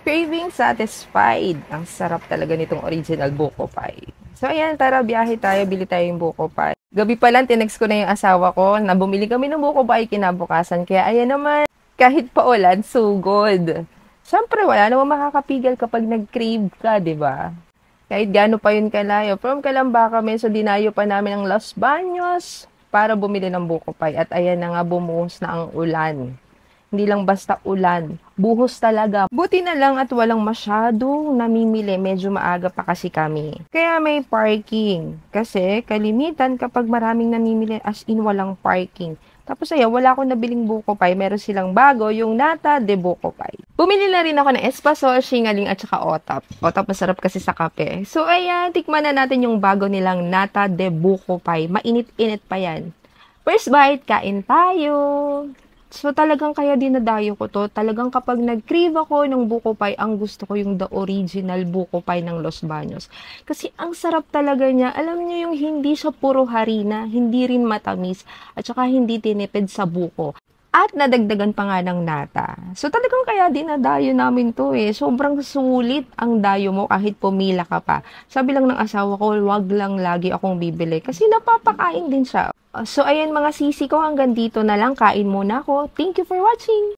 Craving satisfied. Ang sarap talaga nitong original buko pie. So ayan, tara biyahe tayo, bili tayo yung buko pie. Gabi pa lang, tinext ko na yung asawa ko na bumili kami ng buko pie kinabukasan. Kaya ayan naman, kahit paulan, sugod. Siyempre, wala namang makakapigil kapag nag-crave ka, di ba? Kahit gaano pa yun kalayo. From Calamba kami, so dinayo pa namin ang Los Baños para bumili ng buko pie. At ayan na nga, bumuhos na ang ulan. Hindi lang basta ulan, buhos talaga. Buti na lang at walang masyadong namimili, medyo maaga pa kasi kami. Kaya may parking. Kasi kalimitan kapag maraming namimili, as in walang parking. Tapos ayan, wala akong nabiling buko pie. Meron silang bago, yung nata de buko pie. Bumili na rin ako ng espasol, singaling at saka otap. Otap masarap kasi sa kape. So ayan, tikman na natin yung bago nilang nata de buko pie. Mainit-init pa yan. First bite, kain tayo! So, talagang kaya dinadayo ko to. Talagang kapag nag-crave ako ng buko pie, ang gusto ko yung the original buko pie ng Los Baños. Kasi ang sarap talaga niya. Alam niyo yung hindi siya puro harina, hindi rin matamis, at saka hindi tinipid sa buko. At nadagdagan pa nga ng nata. So, talagang kaya dinadayo namin to eh. Sobrang sulit ang dayo mo kahit pumila ka pa. Sabi lang ng asawa ko, wag lang lagi akong bibili. Kasi napapakain din siya. So, ayan mga sisi ko, hanggang dito na lang. Kain muna ako. Thank you for watching!